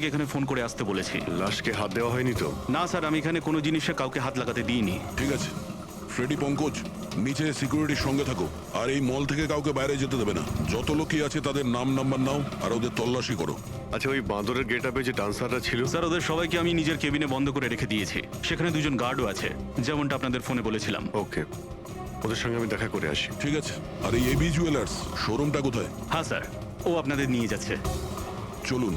ওদেরকে এখানে ফোন করে আসতে বলেছি। লাশকে হাত দেওয়া হয়নি তো? না স্যার, আমি এখানে কোনো জিনিসে কাউকে হাত লাগাতে দিইনি। ঠিক আছে ফ্রেডি, পঙ্কজ নিচে সিকিউরিটির সঙ্গে থাকো, আর এই মল থেকে কাউকে বাইরে যেতে দেবে না। যত লোকই আছে তাদের নাম নাম্বার নাও আর ওদের তল্লাশি করো। আচ্ছা, ওই বাঁদরের গেট আপে যে ডান্সাররা ছিল? স্যার, ওদের সবাইকে আমি নিজের কেবিনে বন্ধ করে রেখে দিয়েছি। সেখানে দুজন গার্ডও আছে, যেমনটা আপনাদের ফোনে বলেছিলাম। ওকে, ওদের সঙ্গে আমি দেখা করে আসি। ঠিক আছে। আর এই এবি জুয়েলার্স শোরুমটা কোথায়? হ্যাঁ স্যার, ও আপনাদের নিয়ে যাচ্ছে। চলুন।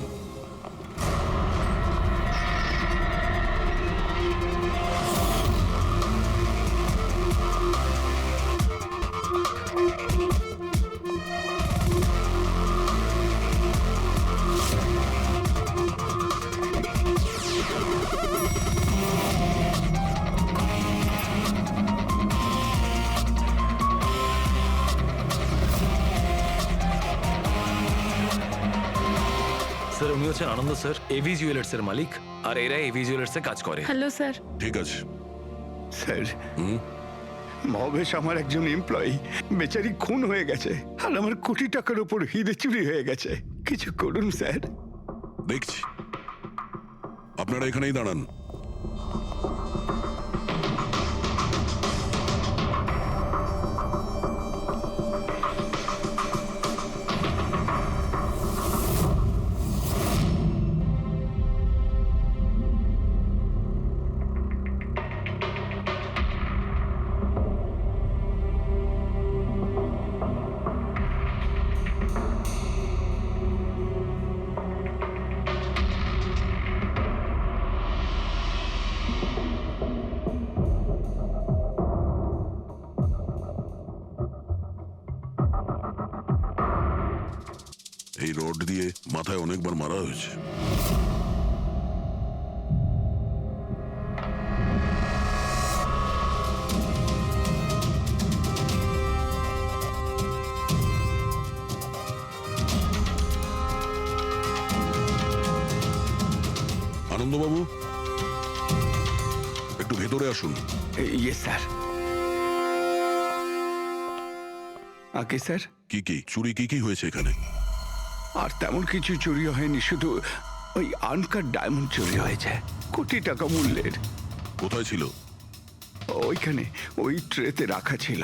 স্যার, উনি হচ্ছেন আনন্দ স্যার, এভি জুয়েলার্স এর মালিক, আর এরা এভি জুয়েলার্স এ কাজ করে। Hello sir. ঠিক আছে। স্যার, ভবেশ আমার একজন এমপ্লয়ি, বেচারি খুন হয়ে গেছে, আর আমার কোটি টাকার উপর হিরে চুরি হয়ে গেছে। কিছু করুন স্যার। দেখছি। আপনারা এখানেই দাঁড়ান। এই রড দিয়ে মাথায় অনেকবার মারা হয়েছে। আনন্দবাবু, একটু ভেতরে আসুন। ইয়ে স্যার। আগে স্যার, কি কি চুরি কি হয়েছে এখানে? আর তেমন কিছু চুরি হয়নি, শুধু ওই আনকাট ডায়মন্ড চুরি হয়েছে, কোটি টাকা মূল্যের। কোথায় ছিল? ওইখানে ওই ট্রেতে রাখা ছিল।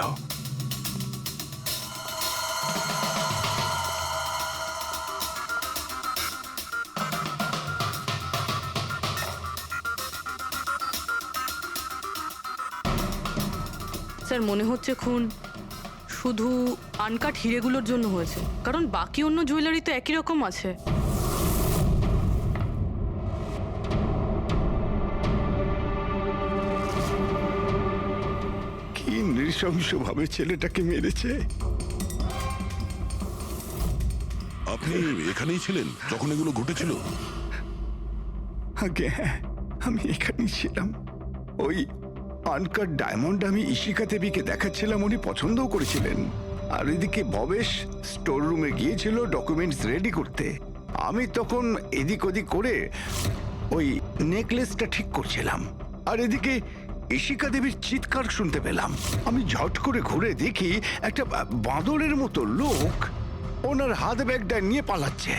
স্যার, মনে হচ্ছে খুন শুধু আনকাট হিরেগুলোর জন্য হয়েছে, কারণ বাকি অন্য জুয়েলারি তো একই রকম আছে। কি নৃশংসভাবে ছেলেটাকে মেরেছে। আপনি এখানেই ছিলেন যখন এগুলো ঘটেছিল? আগে হ্যাঁ, আমি এখানেই ছিলাম। ওই আনকাট ডায়মন্ড আমি ইশিকা দেবীকে দেখাচ্ছিলাম, উনি পছন্দও করেছিলেন। আর এদিকে ভবেশ স্টোর রুমে গিয়েছিল ডকুমেন্টস রেডি করতে। আমি তখন এদিক ওদিক করে ওই নেকলেসটা ঠিক করছিলাম, আর এদিকে ইশিকা দেবীর চিৎকার শুনতে পেলাম। আমি ঝট করে ঘুরে দেখি একটা বাঁদরের মতো লোক ওনার হাত ব্যাগটা নিয়ে পালাচ্ছে,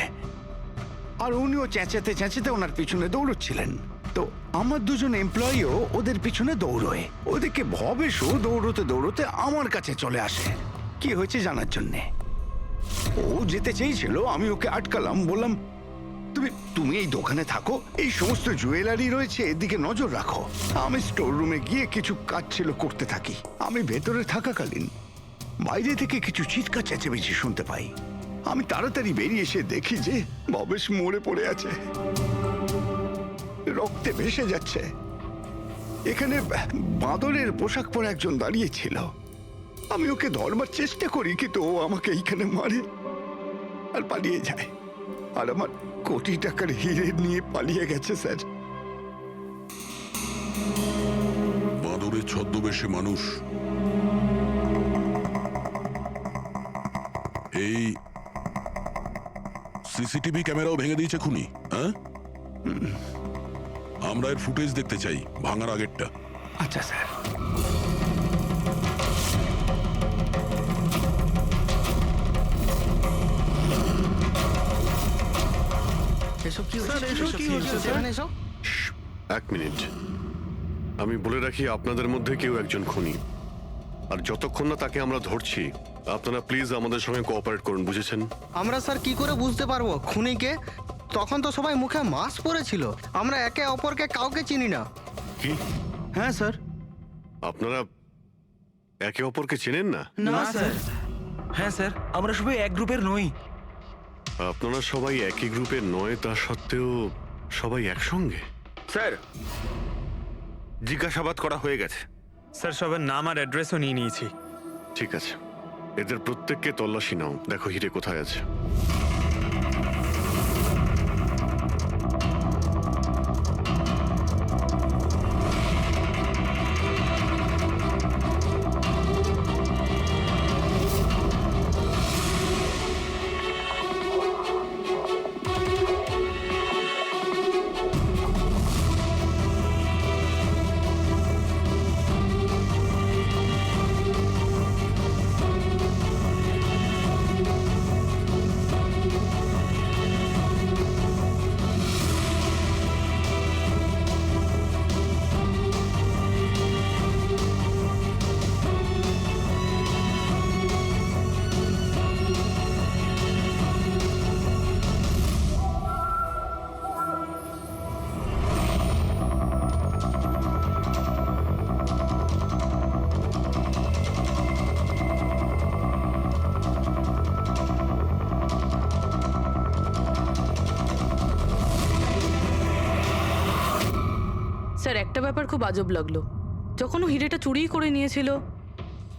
আর উনিও চেঁচাতে চেঁচাতে ওনার পিছনে দৌড়চ্ছিলেন। তো আমার দুজন এমপ্লয়িও ওদের পিছনে দৌড়োয়। ওদিকে ভবেশও দৌড়তে দৌড়তে আমার কাছে চলে আসে কি হয়েছে জানার জন্যে। ও যেতে চেয়েছিল, আমি ওকে আটকালাম, বললাম তুমি এই দোকানে থাকো, এই সমস্ত জুয়েলারি রয়েছে, এদিকে নজর রাখো। আমি স্টোর রুমে গিয়ে কিছু কাজ ছিল করতে থাকি। আমি ভেতরে থাকাকালীন বাইরে থেকে কিছু চিৎকার চেঁচামেচি শুনতে পাই। আমি তাড়াতাড়ি বেরিয়ে এসে দেখি যে ভবেশ মরে পড়ে আছে, রক্তে ভেসে যাচ্ছে। এখানে বাঁদরের পোশাক পরে একজন দাঁড়িয়ে ছিল। আমি ওকে ধরবার চেষ্টা করি, কিন্তু ও আমাকে এইখানে মারে আর পালিয়ে যায়। আর আমার কোটি টাকার হিরে নিয়ে পালিয়ে গেছে স্যার। বাঁদরের ছদ্মবেশে মানুষ। এই সিসিটিভি ক্যামেরাও ভেঙে দিয়েছে খুনি, হ্যাঁ? আমরা এর ফুটেজ দেখতে চাই, ভাঙার আগেরটা। আচ্ছা স্যার। এসব কি হচ্ছে স্যার? এসব এক মিনিট, আমি বলে রাখি আপনাদের মধ্যে কেউ একজন খুনি, আর যতক্ষণ না তাকে আমরা ধরছি আপনারা প্লিজ আমাদের সঙ্গে কোঅপারেট করুন, বুঝেছেন? আমরা স্যার কি করে বুঝতে পারবো খুনিকে? তখন তো সবাই মুখে মাস্ক পরেছিল, আমরা একে অপরকে কাউকে চিনি না। কি? হ্যাঁ স্যার। আপনারা একে অপরকে চেনেন না? না স্যার। হ্যাঁ স্যার, আমরা সবাই এক গ্রুপের নই। আপনারা সবাই একই গ্রুপের নয়, তা সত্ত্বেও সবাই একসঙ্গে? স্যার, জিজ্ঞাসাবাদ করা হয়ে গেছে স্যার, সবার নাম আর অ্যাড্রেসও নিয়ে নিয়েছি। ঠিক আছে, এদের প্রত্যেককে তল্লাশি নাও, দেখো হিরে কোথায় আছে। স্যার, একটা ব্যাপার খুব আজব লাগলো। যখন ও হিরেটা চুরি করে নিয়েছিল,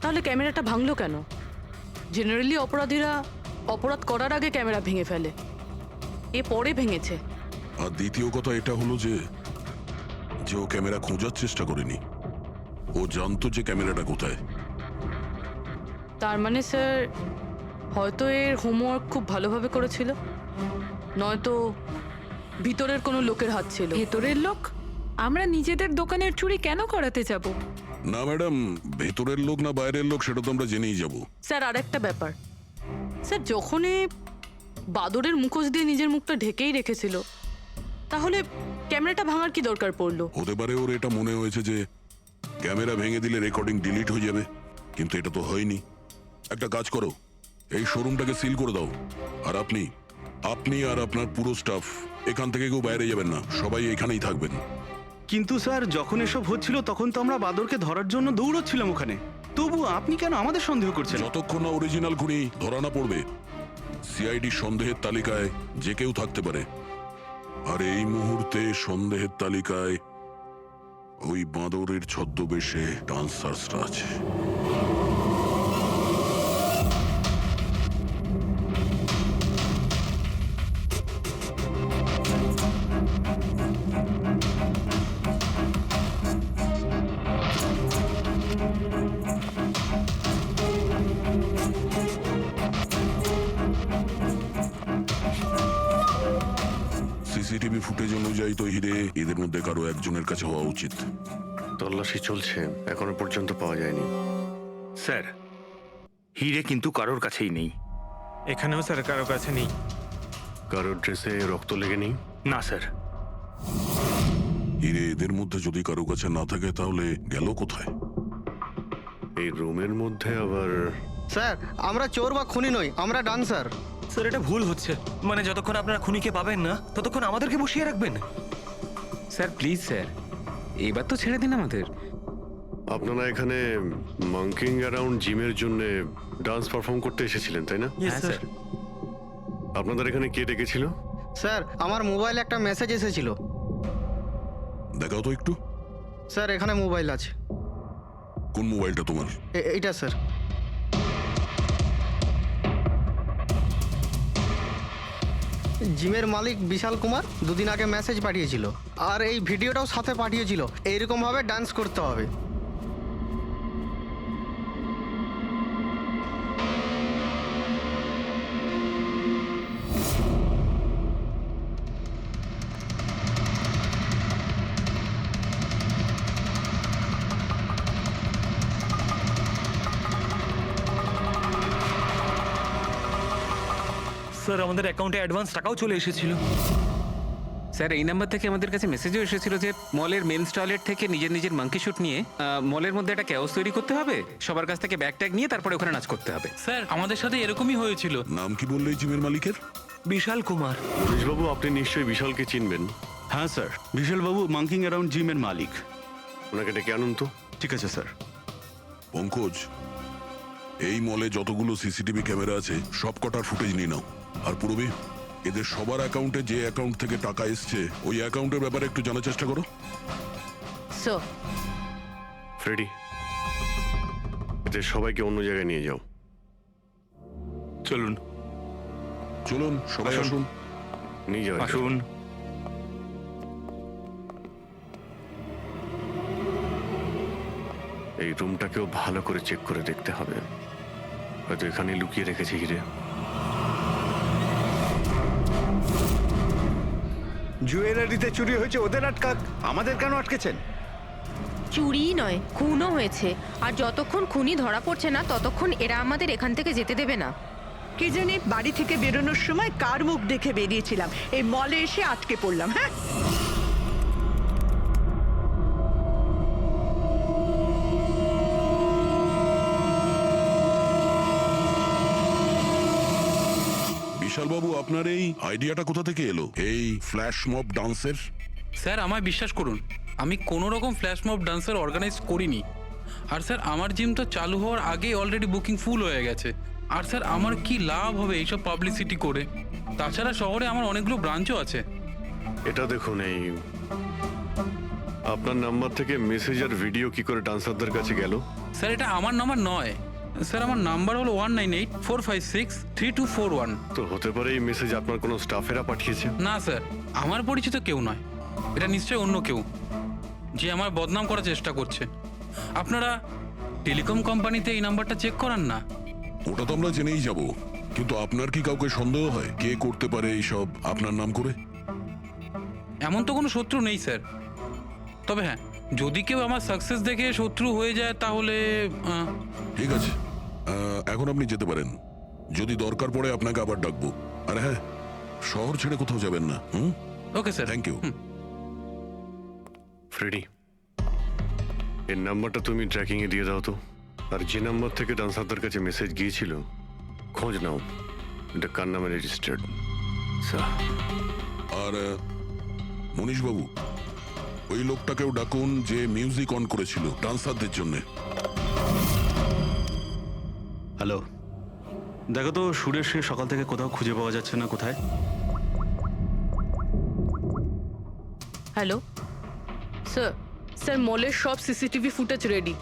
তাহলে ক্যামেরাটা ভাঙলো কেন? জেনারেলি অপরাধীরা অপরাধ করার আগে ক্যামেরা ভেঙে ফেলে, এ পরে ভেঙেছে। আর দ্বিতীয় কথা এটা হলো যে ও ক্যামেরা খোঁজার চেষ্টা করেনি, ও জানতো যে ক্যামেরাটা কোথায়। তার মানে স্যার, হয়তো এর হোমওয়ার্ক খুব ভালোভাবে করেছিল, নয়তো ভিতরের কোনো লোকের হাত ছিল। ভেতরের লোক? আমরা নিজেদের দোকানের চুরি কেন করাতে যাব? না ম্যাডাম, ভেতরের লোক না বাইরের লোক সেটা তো আমরা জেনেই যাব। স্যার, আর একটা ব্যাপার, স্যার, যখন এ বাদরের মুখোশ দিয়ে নিজের মুখটা ঢেকেই রেখেছিল, তাহলে ক্যামেরাটা ভাঙার কি দরকার পড়লো? হতে পারে ওর এটা মনে হয়েছে যে ক্যামেরা ভেঙে দিলে রেকর্ডিং ডিলিট হয়ে যাবে, কিন্তু এটা তো হয়নি। একটা কাজ করো, এই শোরুমটাকে সিল করে দাও, আর আপনি আর আপনার পুরো স্টাফ এখান থেকে কেউ বাইরে যাবেন না, সবাই এখানেই থাকবেন। কিন্তু স্যার, যখন এসব হচ্ছিল তখন তো আমরা বাদরকে ধরার জন্য দৌড়চ্ছিলাম ওখানে, তবু আপনি কেন আমাদের সন্দেহ করছেন? যতক্ষণ না অরিজিনাল খুনি ধরা না পড়বে, সিআইডি সন্দেহের তালিকায় যে কেউ থাকতে পারে, আর এই মুহূর্তে সন্দেহের তালিকায় ওই বাঁদরের ছদ্মবেশে ডান্সার্সরা আছে। সিসিটিভি ফুটেজ অনুযায়ী তো হিরে এদের মধ্যে কারো একজনের কাছে হওয়া উচিত। তল্লাশি চলছে, এখনো পর্যন্ত পাওয়া যায়নি। স্যার, হিরে কিন্তু কারোর কাছেই নেই। এখানেও স্যার কারোর কাছে নেই। কারোর ড্রেসে রক্ত লেগে নেই? না স্যার। হিরে এদের মধ্যে যদি কারো কাছে না থাকে তাহলে গেল কোথায়? এই রুমের মধ্যে আবার? স্যার, আমরা চোর বা খুনি নই, আমরা ডান্সার। স্যার, এটা ভুল হচ্ছে। মানে যতক্ষণ আপনারা খুনিকে পাবেন না ততক্ষণ আমাদেরকে বসিয়ে রাখবেন? স্যার প্লিজ স্যার, এবার তো ছেড়ে দিন আমাদের। আপনারা এখানে মাঙ্কিং অ্যারাউন্ড জিমের জন্য ডান্স পারফর্ম করতে এসেছিলেন, তাই না? হ্যাঁ স্যার। আপনাদের এখানে কে ডেকেছিল? স্যার, আমার মোবাইলে একটা মেসেজ এসেছিল। দেখাও তো একটু। স্যার, এখানে মোবাইল আছে। কোন মোবাইলটা তোমার? এইটা স্যার। জিমের মালিক বিশাল কুমার দুদিন আগে মেসেজ পাঠিয়েছিল, আর এই ভিডিওটাও সাথে পাঠিয়েছিল। এইরকম ভাবে ডান্স করতে হবে। স্যার, আমাদের অ্যাকাউন্টে অ্যাডভান্স টাকাও চলে এসেছিল। স্যার এই নাম্বার থেকে আমাদের কাছে মেসেজও এসেছিল যে মলের মেন্স টয়লেট থেকে নিজের নিজের মাঙ্কি শুট নিয়ে মলের মধ্যে একটা ক্যাওস তৈরি করতে হবে, সবার কাছ থেকে ব্যাগ ট্যাগ নিয়ে তারপরে ওখানে নাচ করতে হবে। স্যার আমাদের সাথে এরকমই হয়েছিল। নাম কি বললে এই জিমের মালিকের? বিশাল কুমার। মনীশবাবু, আপনি নিশ্চয়ই বিশালকে চিনবেন। হ্যাঁ স্যার, বিশালবাবু মাঙ্কিং অ্যারাউন্ড জিমের মালিক। ওনাকে ডেকে আনুন তো। ঠিক আছে স্যার। পঙ্কজ, এই মলে যতগুলো সিসিটিভি ক্যামেরা আছে সব কটার ফুটেজ নিয়ে নাও। আর পূরবী, এদের সবার অ্যাকাউন্টে যে অ্যাকাউন্ট থেকে টাকা এসছে ওই অ্যাকাউন্টের ব্যাপারে একটু জানার চেষ্টা করো। স্যার, ফ্রেডি, এদের সবাইকে অন্য জায়গায় নিয়ে যাও। চলুন চলুন সবাই আসুন। নিয়ে যাও। আসুন। এই রুমটাকেও ভালো করে চেক করে দেখতে হবে, হয়তো এখানে লুকিয়ে রেখেছে হিরে। জুয়েলারিতে চুরি হয়েছে, ওদের আটকাক, আমাদের কেন আটকেছেন? চুরি নয়, খুনও হয়েছে। আর যতক্ষণ খুনি ধরা পড়ছে না ততক্ষণ এরা আমাদের এখান থেকে যেতে দেবে না। কে জানে বাড়ি থেকে বেরোনোর সময় কার মুখ দেখে বেরিয়েছিলাম, এই মলে এসে আটকে পড়লাম। হ্যাঁ, বিশালবাবু, আপনার এই আইডিয়াটা কোথা থেকে এলো, এই ফ্ল্যাশ মব ডান্সের? স্যার আমায় বিশ্বাস করুন, আমি কোনো রকম ফ্ল্যাশ মব ডান্সার অর্গানাইজ করিনি। আর স্যার আমার জিম তো চালু হওয়ার আগেই অলরেডি বুকিং ফুল হয়ে গেছে। আর স্যার আমার কি লাভ হবে এইসব পাবলিসিটি করে? তাছাড়া শহরে আমার অনেকগুলো ব্রাঞ্চও আছে। এটা দেখুন, এই আপনার নাম্বার থেকে মেসেজ আর ভিডিও কি করে ডান্সারদের কাছে গেল? স্যার এটা আমার নাম্বার নয়, স্যার আমার নাম্বার হলো 1984563241। তো হতে পারে এই মেসেজ আপনার কোনো স্টাফেরা পাঠিয়েছে। না স্যার, আমার পরিচিত কেউ নয়, এটা নিশ্চয়ই অন্য কেউ যে আমার বদনাম করার চেষ্টা করছে। আপনারা টেলিকম কোম্পানিতে এই নাম্বারটা চেক করান না। ওটা তো আমরা জেনেই যাব, কিন্তু আপনার কি কাউকে সন্দেহ হয় কে করতে পারে এইসব আপনার নাম করে? এমন তো কোনো শত্রু নেই স্যার, তবে হ্যাঁ, যদি কেউ আমার সাকসেস দেখে শত্রু হয়ে যায় তাহলে ঠিক আছে, এখন আপনি যেতে পারেন। যদি দরকার পড়ে আপনাকে আবার ডাকবো। আর হ্যাঁ, শহর ছেড়ে কোথাও যাবেন না। Okay sir. Thank you. Freddie, এর নাম্বারটা তুমি ট্র্যাকিং এ দিয়ে দাও তো। আর যে নাম্বার থেকে ডান্সারদের কাছে মেসেজ গিয়েছিল খোঁজ নাও, এটা কার নামে রেজিস্টার্ড। আর মনীশবাবু, ওই লোকটাকেও ডাকুন যে মিউজিক অন করেছিল ডান্সারদের জন্য। হ্যালো, দেখো তো সুরেশকে সকাল থেকে কোথাও খুঁজে পাওয়া যাচ্ছে না। কোথায়? হ্যালো স্যার, স্যার মলের সব সিসিটিভি ফুটেজ রেডি।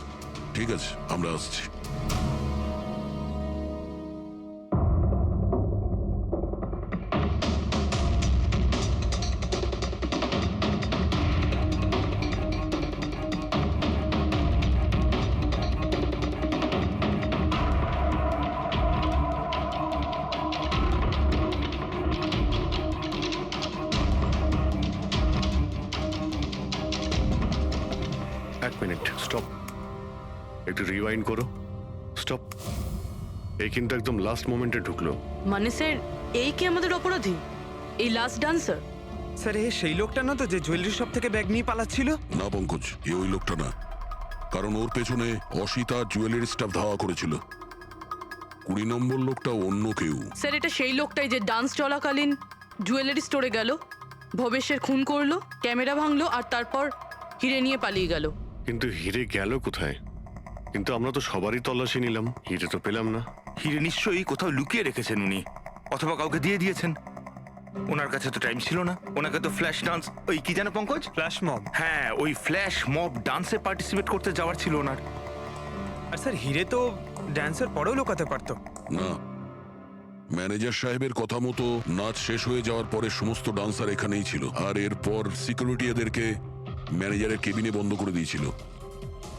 ঠিক আছে, আমরা আসছি। এক মিনিট, স্টপ, একটু রিওয়াইন্ড করো। স্টপ। এই কিন্তু একদম লাস্ট মোমেন্টে ঢুকলো। মানে স্যার, এই কি আমাদের অপরাধী? এই লাস্ট ডান্সার? স্যার এ সেই লোকটা না তো যে জুয়েলারি শপ থেকে ব্যাগ নিয়ে পালাচ্ছিল? না পঙ্কজ, এ ওই লোকটা না, কারণ ওর পেছনে অসিতা জুয়েলারি স্টাফ ধাওয়া করেছিল। 20 নম্বর লোকটা অন্য কেউ। স্যার এটা সেই লোকটাই যে ডান্স চলাকালীন জুয়েলারি স্টোরে গেল, ভবেশের খুন করলো, ক্যামেরা ভাঙলো আর তারপর হিরে নিয়ে পালিয়ে গেল। কিন্তু হিরে গেল কোথায়? কিন্তু আমরা তো সবারই তল্লাশি নিলাম, হিরে তো পেলাম না। হিরে নিশ্চয়ই কোথাও লুকিয়ে রেখেছেন উনি, অথবা কাউকে দিয়ে দিয়েছেন। ওনার কাছে তো টাইম ছিল না, ওনাকে তো ফ্ল্যাশ ডান্স, ওই কি জানো পঙ্কজ, ফ্ল্যাশ মব। হ্যাঁ ওই ফ্ল্যাশ মব ডান্সে পার্টিসিপেট করতে যাওয়ার ছিল ওনার। আর স্যার হিরে তো ড্যান্সের পরেও লুকাতে পারতো। না, ম্যানেজার সাহেবের কথা মতো নাচ শেষ হয়ে যাওয়ার পরে সমস্ত ডান্সার এখানেই ছিল, আর এরপর সিকিউরিটি এদেরকে ম্যানেজারের কেবিনে বন্ধ করে দিয়েছিল।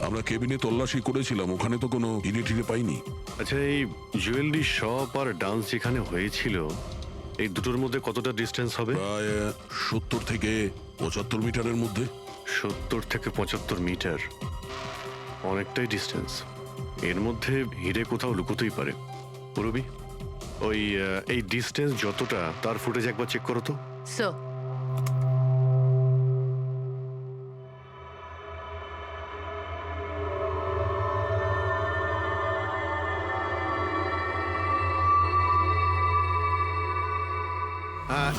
আমরা কেবিনে তল্লাশি করেছিলাম, ওখানে তো কোনো হিরে ঠিরে পাইনি। আচ্ছা, এই জুয়েলারি শপ আর ডান্স যেখানে হয়েছিল এই দুটোর মধ্যে কতটা ডিস্টেন্স হবে? প্রায় 70 থেকে 75 মিটারের মধ্যে। 70 থেকে 75 মিটার, অনেকটাই ডিস্টেন্স। এর মধ্যে হিরে কোথাও লুকোতেই পারে। পুরবি, ওই এই ডিস্টেন্স যতটা তার ফুটেজ একবার চেক করো তো। স্যার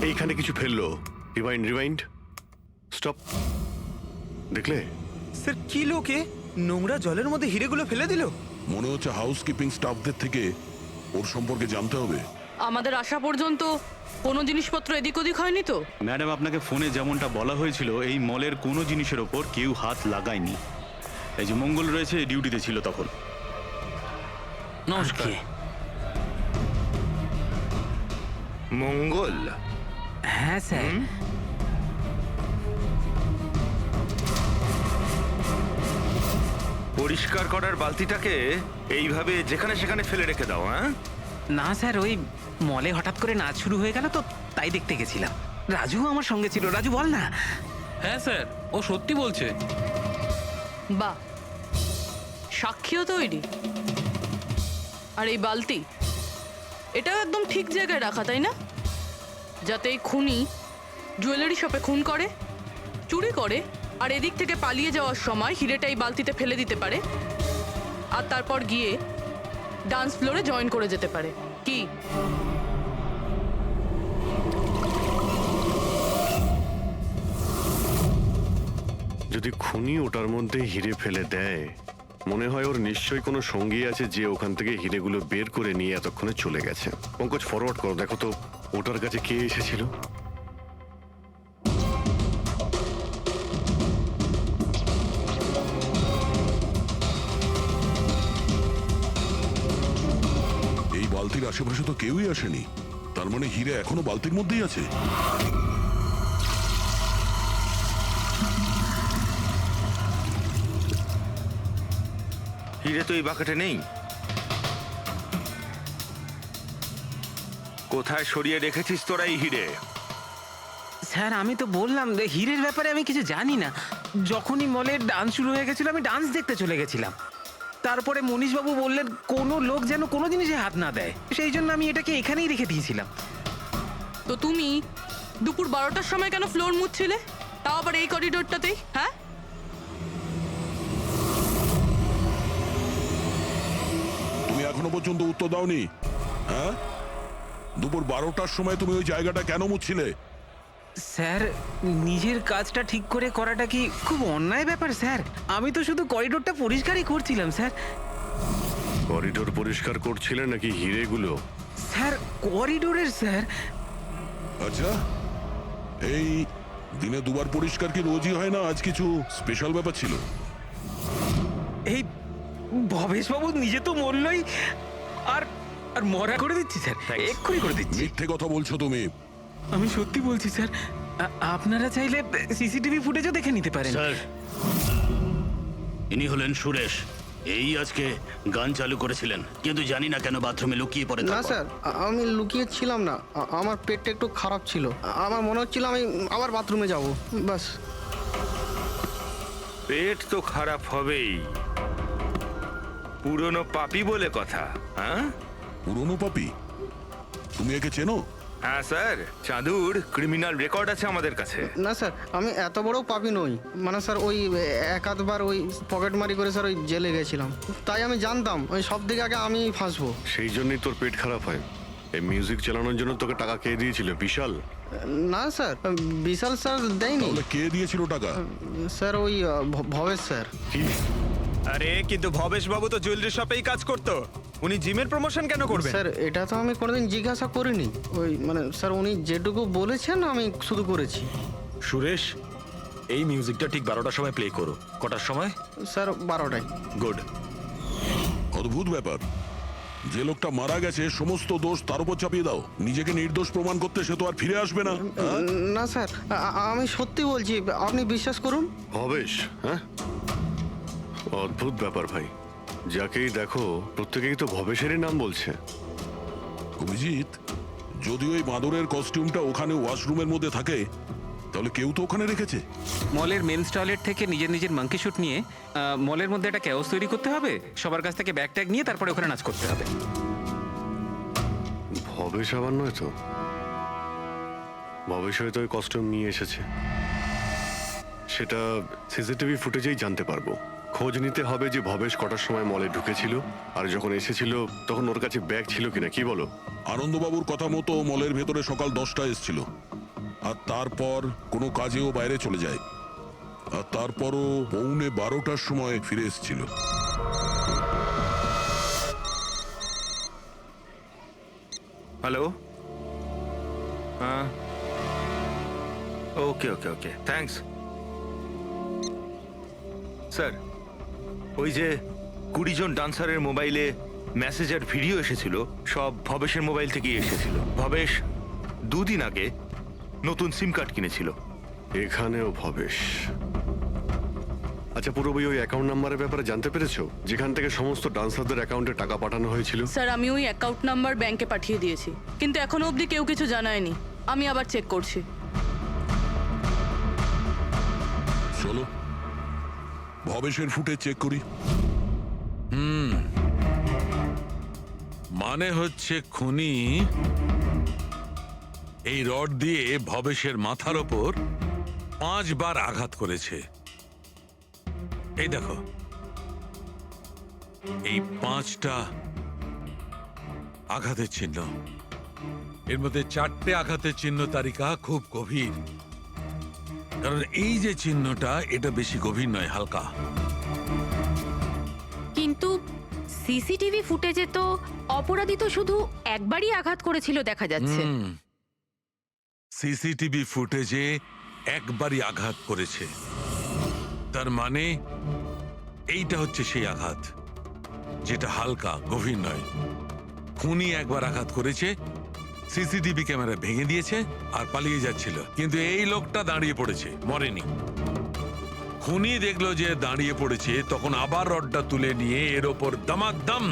এইখানে কিছু ফেললো। Remind remind, stop. দেখলে? স্যার কি লোকে নোংরা জলের মধ্যে হিরেগুলো ফেলে দিল? মনে হচ্ছে হাউসকিপিং স্টাফদের থেকে ওর সম্পর্কে জানতে হবে। আমাদের আসা পর্যন্ত কোনো জিনিসপত্র এদিক ওদিক হয়নি তো? ম্যাডাম, আপনাকে ফোনে যেমনটা বলা হয়েছিল, এই মলের কোনো জিনিসের ওপর কেউ হাত লাগায়নি। এই যে মঙ্গল রয়েছে, ডিউটিতে ছিল তখন। নমস্কার। মঙ্গল? হ্যাঁ স্যার। পরিষ্কার করার বালতিটাকে এইভাবে যেখানে সেখানে ফেলে রেখে দাও, হ্যাঁ? না স্যার, ওই মলে হঠাৎ করে নাচ শুরু হয়ে গেল তো, তাই দেখতে গেছিলাম। রাজু আমার সঙ্গে ছিল। রাজু বল না। হ্যাঁ স্যার, ও সত্যি বলছে। বাহ, সাক্ষীও তৈরি। আর এই বালতি, এটাও একদম ঠিক জায়গায় রাখা, তাই না? যাতে এই খুনি জুয়েলারি শপে খুন করে, চুরি করে, আর এদিক থেকে পালিয়ে যাওয়ার সময় হিরেটা এই বালতিতে ফেলে দিতে পারে, আর তারপর গিয়ে ডান্স ফ্লোরে জয়েন করে যেতে পারে। কি? যদি খুনি ওটার মধ্যে হিরে ফেলে দেয়, মনে হয় ওর নিশ্চয়ই কোনো সঙ্গী আছে যে ওখান থেকে হিরেগুলো বের করে নিয়ে এতক্ষণে চলে গেছে। পঙ্কজ, ফরওয়ার্ড করো, দেখো তো ওটার কাছে কে এসেছিল। এই বালতির আশেপাশে তো কেউই আসেনি, তার মানে হিরে এখনো বালতির মধ্যেই আছে। হিরে তো এই বাকেটে নেই। কোথায় সরিয়ে রেখেছিস তোরা এই হিরে? স্যার আমি তো বললাম যে হীরের ব্যাপারে আমি কিছু জানি না। যখনই মলের ডান্স শুরু হয়ে গেছিল আমি ডান্স দেখতে চলে গেছিলাম। তারপরে মনীশবাবু বললেন কোনো লোক যেন কোনো জিনিসে হাত না দেয়, সেই জন্য আমি এটাকে এখানেই রেখে দিয়েছিলাম। তো তুমি দুপুর 12টার সময় কেন ফ্লোর মুছছিলে, তাও আবার এই করিডোরটাতেই? হ্যাঁ, তুমি এখনো পর্যন্ত উত্তর দাওনি। হ্যাঁ, দুপুর 12টার সময় তুমি ওই জায়গাটা কেন মুছছিলে? স্যার নিজের কাজটা ঠিক করে করাটা কি খুব অন্যায় ব্যাপার স্যার? আমি তো শুধু করিডোরটা পরিষ্কারই করছিলাম স্যার। করিডোর পরিষ্কার করছিলেন নাকি হিরেগুলো? স্যার করিডোরের স্যার। আচ্ছা, এই দিনে দুবার পরিষ্কার কি রোজই হয় না? আজ কিছু স্পেশাল ব্যাপার ছিল? এই ভবেশবাবু নিজে তো মরলই, আর আর মরা করে দিচ্ছি স্যার, এক্ষুনি করে দিচ্ছি। মিথ্যে কথা বলছো তুমি। আমি সত্যি বলছি স্যার। আপনারা চাইলে সিসিটিভি ফুটেজও দেখে নিতে পারেন। স্যার, ইনি হলেন সুরেশ। এই আজকে গান চালু করেছিলেন, কিন্তু জানি না কেন বাথরুমে লুকিয়ে পড়ে। না স্যার, আমি লুকিয়ে ছিলাম না। আমার পেটটা একটু খারাপ ছিল, আমার মনে হচ্ছিল আমি আবার বাথরুমে যাব, বাস। পেট তো খারাপ হবেই, পুরনো পাপি বলে কথা। হ্যাঁ, পুরনো পাপি? তুমি একে চেনো? হ্যাঁ স্যার, চাঁদুর ক্রিমিনাল রেকর্ড আছে আমাদের কাছে। না স্যার, আমি এত বড় পাপি নই। মানে স্যার ওই এক আধবার ওই পকেটমারি করে স্যার ওই জেলে গেছিলাম, তাই আমি জানতাম ওই সব দিকে আগে আমি ফাঁসবো। সেই জন্যই তোর পেট খারাপ হয়। এই মিউজিক চালানোর জন্য তোকে টাকা কে দিয়েছিল? বিশাল? না স্যার, বিশাল স্যার দেয়নি। তাহলে কে দিয়েছিল টাকা? স্যার ওই ভবেশ স্যার। কি? আরে কিন্তু ভবেশ বাবু তো জুয়েলারি শপেই কাজ করতো, উনি জিমের প্রমোশন কেন করবেন? স্যার এটা তো আমি কোনোদিন জিজ্ঞাসা করিনি। ওই মানে স্যার উনি যেটুকু বলেছেন আমি শুধু করেছি। সুরেশ, এই মিউজিকটা ঠিক 12টার সময় প্লে করো। কটার সময়? স্যার 12টায়। গুড। অদ্ভুত ব্যাপার, যে লোকটা মারা গেছে সমস্ত দোষ তার উপর চাপিয়ে দাও। নিজেকে নির্দোষ প্রমাণ করতে সে তো আর ফিরে আসবে না। না স্যার, আমি সত্যি বলছি, আপনি বিশ্বাস করুন। ভবেশ? হ্যাঁ, অদ্ভুত ব্যাপার ভাই। যাকেই দেখো প্রত্যেকেই তো ভবেশেরই নাম বলছে। অভিজিৎ, যদি ওই মাদুরের কস্টিউমটা ওখানে ওয়াশরুমের মধ্যে থাকে, তাহলে কেউ তো ওখানে রেখেছে। মলের মেন্স টয়লেট থেকে নিজের মাঙ্কি শুট নিয়ে মলের মধ্যে একটা ক্যাওস তৈরি করতে হবে, সবার কাছ থেকে ব্যাগ ট্যাগ নিয়ে তারপরে ওখানে নাচ করতে হবে। ভবেশ আবার নয় তো? ভবেশ হয়তো ওই কস্টিউম নিয়ে এসেছে, সেটা সিসিটিভি ফুটেজেই জানতে পারবো। খোঁজ নিতে হবে যে ভবেশ কটার সময় মলে ঢুকেছিল, আর যখন এসেছিল তখন ওর কাছে ব্যাগ ছিল কিনা, কি বলো? আনন্দবাবুর কথা মতো মলের ভেতরে সকাল 10টায় এসেছিল, আর তারপর কোনো কাজেও বাইরে চলে যায়, আর তারপরও 11:15টার সময় ফিরে এসেছিল। হ্যালো, হ্যাঁ, ওকে ওকে ওকে, থ্যাঙ্কস স্যার। ওই যে 20 জন ডান্সারের মোবাইলে মেসেজ আর ভিডিও এসেছিল, সব ভবেশের মোবাইল থেকেই এসেছিল। ভবেশ 2 দিন আগে নতুন সিম কার্ড কিনেছিল। এখানেও ভবেশ। আচ্ছা পুরোপুরি ওই অ্যাকাউন্ট নাম্বারের ব্যাপারে জানতে পেরেছো, যেখান থেকে সমস্ত ডান্সারদের অ্যাকাউন্টে টাকা পাঠানো হয়েছিল? স্যার আমি ওই অ্যাকাউন্ট নাম্বার ব্যাংকে পাঠিয়ে দিয়েছি, কিন্তু এখনো অবধি কেউ কিছু জানায়নি। আমি আবার চেক করছি। চলো ভবেশের ফুটে চেক করি। মানে হচ্ছে খুনি এই রড দিয়ে ভবেশের মাথার ওপর 5 বার আঘাত করেছে। এই দেখো, এই 5টা আঘাতের চিহ্ন, এর মধ্যে 4টে আঘাতের চিহ্ন তারিকা খুব গভীর, কারণ এই যে চিহ্নটা এটা বেশি গভীর নয়, হালকা। কিন্তু সিসিটিভি ফুটেজে তো অপরাধী তো শুধু একবারই আঘাত করেছিল দেখা যাচ্ছে। সিসিটিভি ফুটেজে একবারই আঘাত করেছে, তার মানে এইটা হচ্ছে সেই আঘাত যেটা হালকা, গভীর নয়। খুনি একবার আঘাত করেছে, সিসিটিভি ক্যামেরা ভেঙে দিয়েছে আর পালিয়ে যাচ্ছিল, কিন্তু এই লোকটা দাঁড়িয়ে পড়েছে, মরেনি। খুনি দেখলো যে দাঁড়িয়ে পড়েছে, তখন আবার রডটা তুলে নিয়ে এর ওপর দামাদাম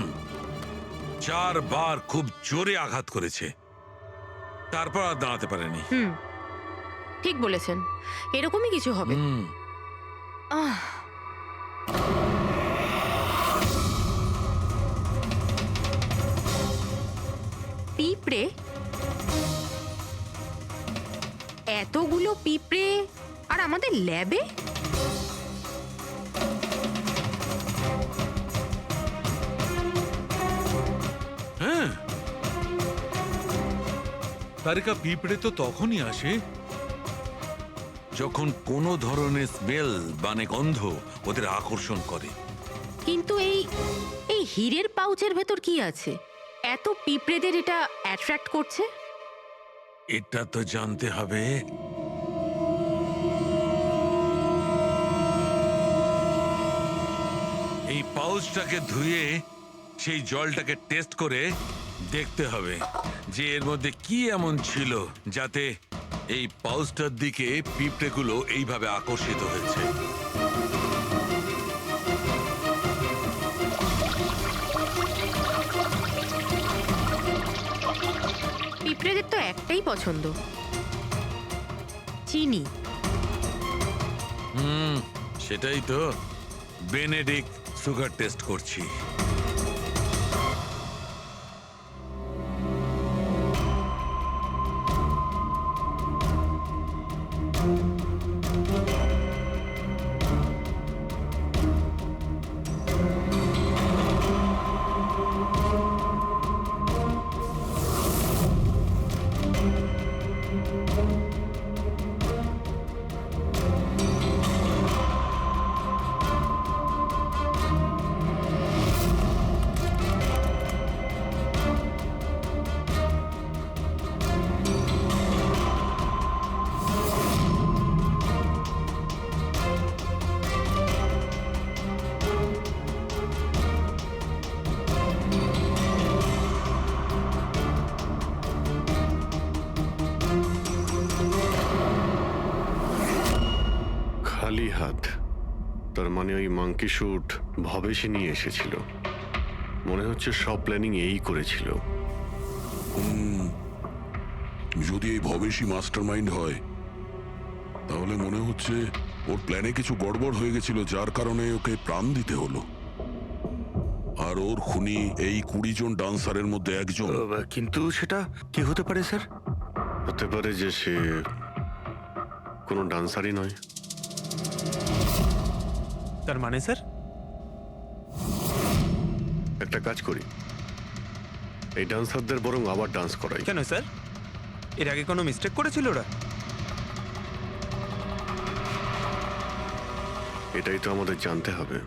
4 বার খুব জোরে আঘাত করেছে, তারপর আর দাঁড়াতে পারেনি। ঠিক বলেছেন, এরকমই কিছু হবে। পিঁপড়ে, এতগুলো পিঁপড়ে আর আমাদের ল্যাবে? হ্যাঁ, তারিকা পিঁপড়ে তো তখনই আসে যখন কোনো ধরনের স্মেল মানে গন্ধ ওদের আকর্ষণ করে। কিন্তু এই হীরের পাউচের ভেতর কি আছে এত পিঁপড়েদের এটা অ্যাট্রাক্ট করছে? এটা তো জানতে হবে। এই পাউচটাকে ধুয়ে সেই জলটাকে টেস্ট করে দেখতে হবে যে এর মধ্যে কি এমন ছিল যাতে এই পাউচটার দিকে পিঁপড়েগুলো এইভাবে আকর্ষিত হয়েছে। পিঁপড়েদের তো একটাই পছন্দ, চিনি। সেটাই তো বেনেডিক্ট সুগার টেস্ট করছি। খালি হাত, তার মানে ওই মাঙ্কি শুট ভবেশই নিয়ে এসেছিল। মনে হচ্ছে সব প্ল্যানিং এই করেছিল। যদি এই ভবেশই মাস্টার মাইন্ড হয়, তাহলে মনে হচ্ছে ওর প্ল্যানে কিছু গড়বড় হয়ে গেছিল, যার কারণে ওকে প্রাণ দিতে হলো। আর ওর খুনি এই 20 জন ডান্সারের মধ্যে একজন। কিন্তু সেটা কি হতে পারে স্যার? হতে পারে যে সে কোনো ডান্সারই নয়। তার মানে স্যার একটা কাজ করি, এই ডান্সারদের বরং আবার ডান্স করাই। কেন স্যার, এর আগে কোনো মিস্টেক করেছিল ওরা? এটাই তো আমাদের জানতে হবে।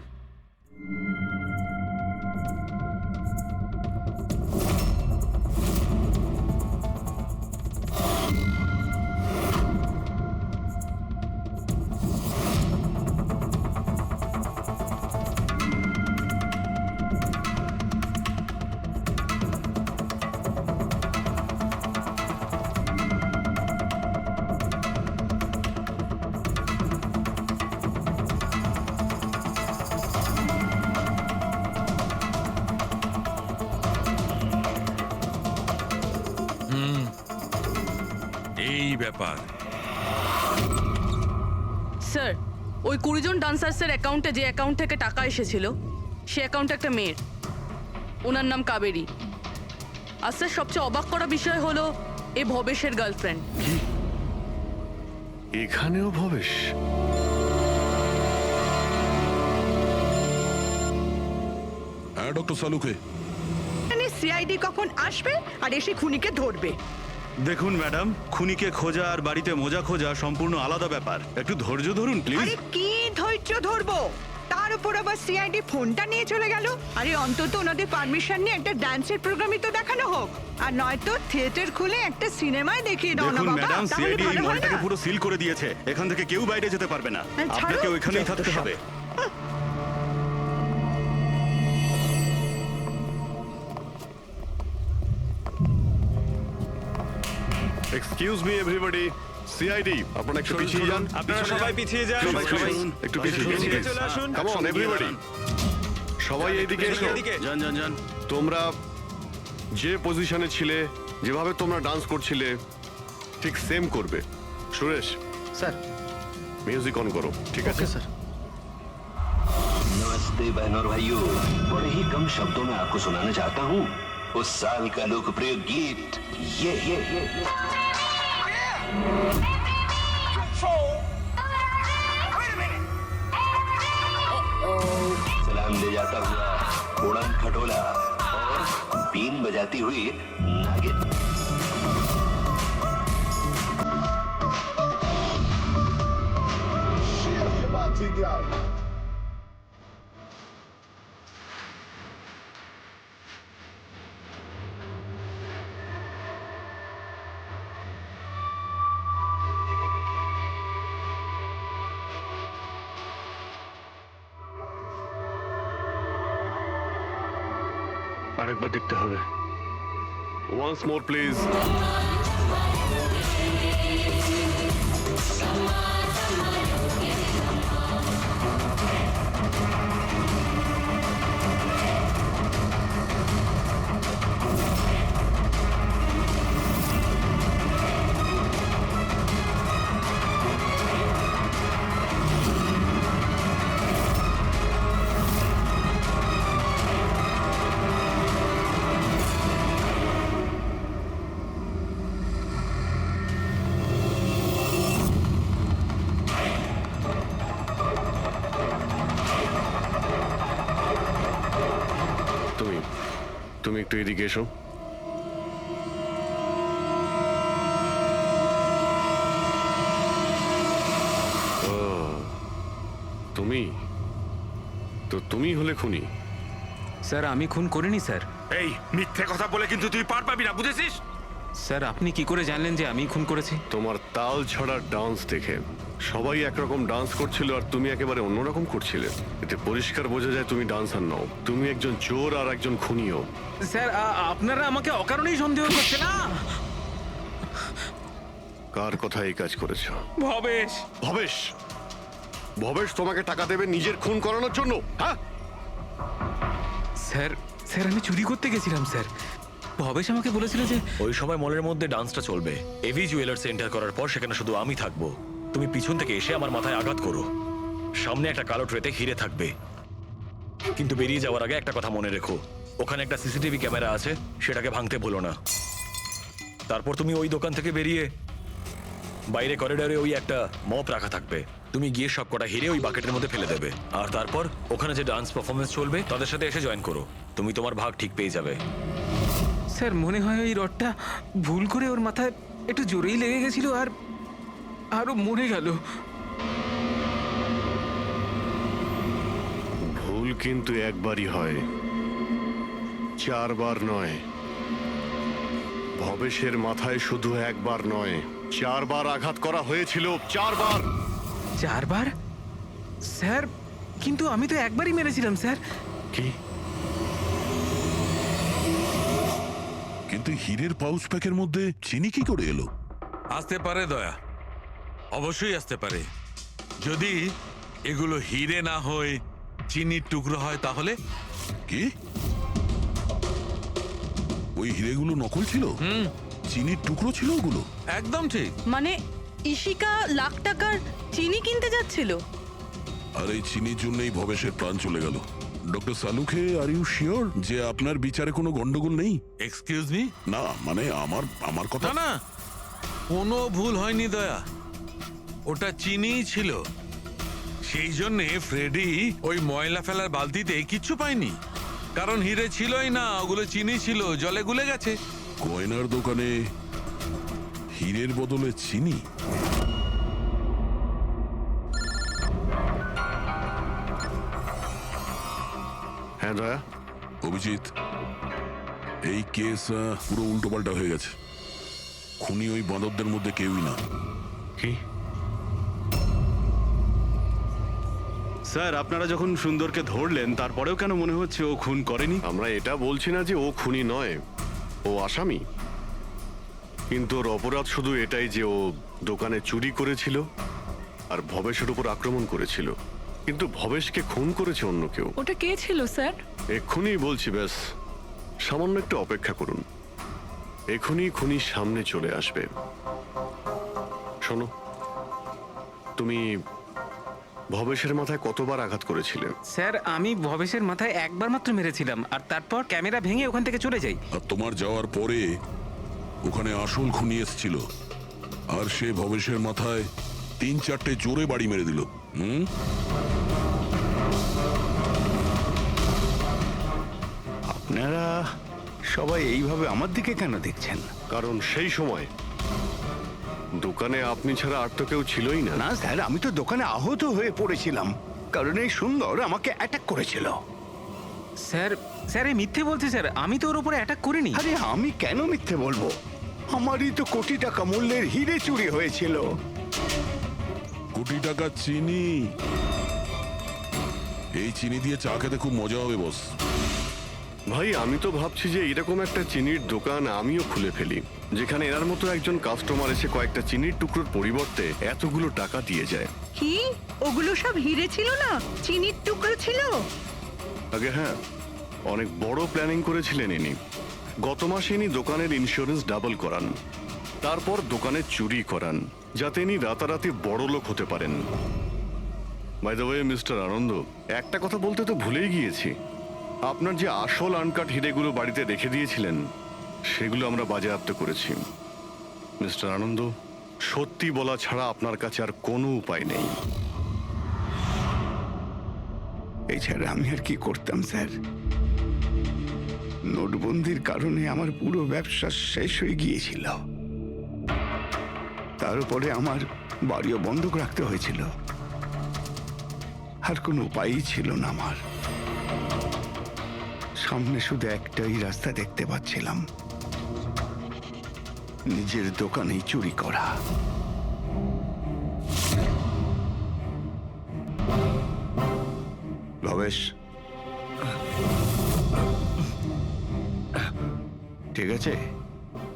এই ব্যাপার। স্যার, ওই 20 জন ডান্সার্সের অ্যাকাউন্টে যে অ্যাকাউন্ট থেকে টাকা এসেছিল সে অ্যাকাউন্টে একটা মেয়ের, ওনার নাম কাবেরী। আর স্যার, সবচেয়ে অবাক করা বিষয় হলো এ ভবেশের গার্লফ্রেন্ড। এখানেও ভবেশ? হ্যাঁ ডক্টর সালুকে, মানে সিআইডি কখন আসবে আর এসে খুনিকে ধরবে? দেখুন ম্যাডাম, খুনিকে খোঁজা আর বাড়িতে মোজা খোঁজা সম্পূর্ণ আলাদা ব্যাপার। একটু ধৈর্য ধরুন প্লিজ। আরে কি ধৈর্য ধরবো, তার উপর আবার সিআইডি ফোনটা নিয়ে চলে গেল। আরে অন্তত ওনাদের পারমিশন নিয়ে একটা ডান্সের প্রোগ্রামই তো দেখানো হোক, আর নয়তো থিয়েটার খুলে একটা সিনেমায় দেখিয়ে দাও না দেখুন বাবা, ম্যাডাম, তাহলে সিআইডি এই ভালো হয় মলটাকে না? পুরো সিল করে দিয়েছে। এখান থেকে কেউ বাইরে যেতে পারবে না। ছাড়ো, আপনাকে ওইখানেই যত থাকতে সব। হবে। এক্সকিউজ মি এভরিবডি, সিআইডি আপনারা একটু পিছিয়ে যান। আপনারা সবাই পিছিয়ে যান। সবাই একটু পিছিয়ে যান। এদিকে চলে আসুন। কাম অন এভরিবডি, সবাই এইদিকে এসো। যান যান যান। তোমরা যে পজিশনে ছিলে, যেভাবে তোমরা ডান্স করছিলে ঠিক সেম করবে। সুরেশ স্যার। মিউজিক অন করো। ঠিক আছে স্যার। नमस्ते बहनों और भाइयों, बड़े ही कम शब्दों में आपको सुनाना चाहता हूँ उस साल का लोकप्रिय गीत ये सलाम ले जाता हुआ उड़न खटोला और बीन बजाती हुई नागिन। আরেকবার দেখতে হবে। Once more please. তুমি একটু এদিকে এসো। তুমি তো তুমি হলে খুনি? স্যার আমি খুন করিনি স্যার। এই মিথ্যে কথা বলে কিন্তু তুই পার পাবি না, বুঝেছিস? স্যার আপনি কি করে জানলেন যে আমি খুন করেছি? তোমার তাল ছড়া ডান্স দেখে সবাই একরকম ডান্স করছিল আর তুমি একেবারে অন্যরকম করছিলে। এতে পরিষ্কার বোঝা যায় তুমি ডান্সার নও, তুমি একজন চোর আর একজন খুনিও। স্যার আপনারা আমাকে অকারণেই সন্দেহ করছেন না? কার কথা এই কাজ করেছ? ভবেশ। ভবেশ? ভবেশ তোমাকে টাকা দেবে নিজের খুন করানোর জন্য? হ্যাঁ স্যার, স্যার আমি চুরি করতে গেছিলাম স্যার। ভবেশ আমাকে বলেছিল যে ওই সময় মলের মধ্যে ডান্সটা চলবে। এভি জুয়েলার্স এন্টার করার পর সেখানে শুধু আমি থাকবো। তুমি পিছন থেকে এসে আমার মাথায় আঘাত করো। সামনে একটা কালো ট্রেতে হিরে থাকবে, কিন্তু বেরিয়ে যাওয়ার আগে একটা কথা মনে রেখো, ওখানে একটা সিসিটিভি ক্যামেরা আছে, সেটাকে ভাঙতে ভুলো না। তারপর তুমি ওই দোকান থেকে বেরিয়ে বাইরে করিডোরে ওই একটা মপ রাখা থাকবে, তুমি গিয়ে সব কটা হিরে ওই বাকেটের মধ্যে ফেলে দেবে, আর তারপর ওখানে যে ডান্স পারফরমেন্স চলবে তাদের সাথে এসে জয়েন করো। তুমি তোমার ভাগ ঠিক পেয়ে যাবে। স্যার মনে হয় ওই রডটা ভুল করে ওর মাথায় একটু জোরেই লেগে গেছিল আর আরো মরে গেল। ভুল কিন্তু একবারই হয়, 4 বার নয়। ভবেশের মাথায় শুধু একবার নয়, 4 বার আঘাত করা হয়েছিল, 4 বার। 4 বার? স্যার কিন্তু আমি তো একবারই মেরেছিলাম স্যার। কি? কিন্তু হীরের পাউচ প্যাকের মধ্যে চিনি কি করে এলো? আসতে পারে দয়া, অবশ্যই আসতে পারে। যদি এগুলো হিরে না হয়ে চিনির টুকরো হয় তাহলে? কি? ওই হিরেগুলো নকল ছিল? চিনির টুকরো ছিল ওগুলো? একদম ঠিক। মানে ইশিকা লাখ টাকার চিনি কিনতে যাচ্ছিল? আর এই চিনির জন্যই ভবেশের প্রাণ চলে গেল। Doctor Salunkhe, are you sure যে আপনার বিচারে কোনো গন্ডগোল নেই? Excuse me? না মানে আমার কথা না না, কোনো ভুল হয়নি দয়া, ওটা চিনিই ছিল। সেই জন্যে ফ্রেডি ওই ময়লা ফেলার বালতিতে কিচ্ছু পায়নি, কারণ হিরে ছিলই না, ওগুলো চিনি ছিল, জলে গুলে গেছে। গয়নার দোকানে হীরের বদলে চিনি? হ্যাঁ দয়া। অভিজিৎ, এই কেস পুরো উল্টোপাল্টা হয়ে গেছে। খুনি ওই বাঁদরদের মধ্যে কেউই না। কি? স্যার, আপনারা যখন সুন্দরকে ধরলেন তারপরেও কেন মনে হচ্ছে ও খুন করেনি? আমরা এটা বলছি না যে ও খুনি নয়, ও আসামি। কিন্তু ওর অপরাধ শুধু এটাই যে ও দোকানে চুরি করেছিল আর ভবেশের উপর আক্রমণ করেছিল। কিন্তু ভবেশকে খুন করেছে অন্য কেউ। ওটা কে ছিল স্যার? এক্ষুনি বলছি, ব্যাস সামান্য একটু অপেক্ষা করুন, এক্ষুনি খুনি সামনে চলে আসবে। শোনো, তুমি ভবেশের মাথায় কতবার আঘাত করেছিলে? স্যার আমি ভবেশের মাথায় একবার মাত্র মেরেছিলাম, আর তারপর ক্যামেরা ভেঙে ওখান থেকে চলে যাই। আর তোমার যাওয়ার পরে ওখানে আসল খুনি এসেছিল, আর সে ভবেশের মাথায় 3-4টে জোরে বাড়ি মেরে দিল। আপনারা সবাই এইভাবে আমার দিকে কেন দেখছেন? কারণ সেই সময় দোকানে আপনি ছাড়া আর তো কেউ ছিলই না। না স্যার, আমি তো দোকানে আহত হয়ে পড়েছিলাম, কারণ এই সুন্দর আমাকে অ্যাটাক করেছিল। স্যার স্যার এই মিথ্যে বলছে স্যার, আমি তো ওর উপরে অ্যাটাক করিনি। আরে আমি কেন মিথ্যে বলবো? আমারই তো কোটি টাকা মূল্যের হিরে চুরি হয়েছিল। কোটি টাকা চিনি? এই চিনি দিয়ে চা খেতে খুব মজা হবে বস। ভাই, আমি তো ভাবছি যে এরকম একটা চিনির দোকান আমিও খুলে ফেলি, যেখানে এনার মতো একজন কাস্টমার এসে কয়েকটা চিনির টুকরোর পরিবর্তে এতগুলো টাকা দিয়ে যায়। কি ওগুলো সব হিরে ছিল না, চিনির টুকরো ছিল? আগে হ্যাঁ, অনেক বড় প্ল্যানিং করেছিলেন ইনি। গত মাসে ইনি দোকানের ইন্স্যুরেন্স ডাবল করান, তারপর দোকানে চুরি করান, যাতে ইনি রাতারাতি বড় লোক হতে পারেন। বাই দ্য ওয়ে মিস্টার আনন্দ, একটা কথা বলতে তো ভুলেই গিয়েছি, আপনার যে আসল আনকাট হিরেগুলো বাড়িতে রেখে দিয়েছিলেন সেগুলো আমরা বাজেয়াপ্ত করেছি। মিস্টার আনন্দ, সত্যি বলা ছাড়া আপনার কাছে আর কোনো উপায় নেই। এছাড়া আমি আর কি করতাম স্যার? নোটবন্দির কারণে আমার পুরো ব্যবসা শেষ হয়ে গিয়েছিল, তার উপরে আমার বাড়িও বন্ধক রাখতে হয়েছিল। আর কোনো উপায়ই ছিল না আমার। সামনে শুধু একটাই রাস্তা দেখতে পাচ্ছিলাম, নিজের দোকানেই চুরি করা। ভবেশ, ঠিক আছে?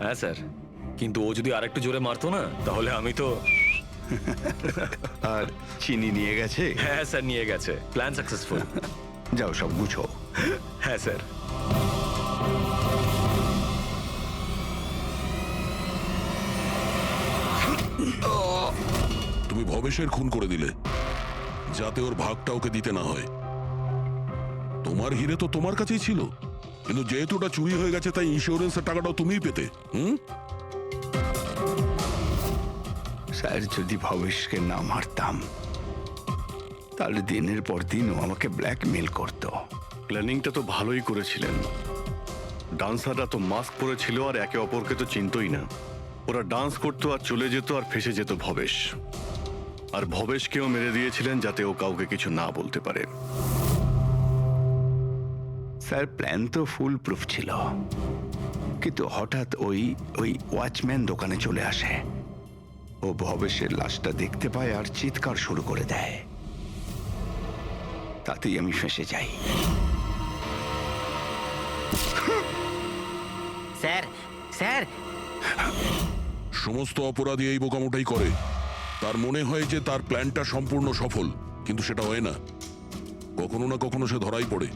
হ্যাঁ স্যার, কিন্তু ও যদি আরেকটু জোরে মারতো না তাহলে আমি তো। আর চিনি নিয়ে গেছে? হ্যাঁ স্যার, নিয়ে গেছে। Plan successful. যাও সব গুছো। হ্যাঁ স্যার। তুমি ভবেশের খুন করে দিলে যাতে ওর ভাগটা ওকে দিতে না হয়। তোমার হিরে তো তোমার কাছেই ছিল, কিন্তু যেহেতু ওটা চুরি হয়ে গেছে তাই ইন্স্যুরেন্সের টাকাটাও তুমিই পেতে। স্যার, যদি ভবেশকে না মারতাম তাহলে দিনের পর দিন ও আমাকে ব্ল্যাকমেল করতো। প্ল্যানিংটা তো ভালোই করেছিলেন। ডান্সাররা তো মাস্ক পরেছিল আর একে অপরকে তো চিনতই না। ওরা ডান্স করতো আর চলে যেত আর ফেসে যেত ভবেশ। আর ভবেশকেও মেরে দিয়েছিলেন যাতে ও কাউকে কিছু না বলতে পারে। স্যার, প্ল্যান তো ফুল প্রুফ ছিল, কিন্তু হঠাৎ ওই ওয়াচম্যান দোকানে চলে আসে। ও ভবেশের লাশটা দেখতে পায় আর চিৎকার শুরু করে দেয়। তাতেই আমি ফেঁসে যাই। স্যার স্যার সমস্ত অপরাধী এই বোকামোটাই করে। তার মনে হয় যে তার প্ল্যানটা সম্পূর্ণ সফল, কিন্তু সেটা হয় না। কখনো না কখনো সে ধরাই পড়ে।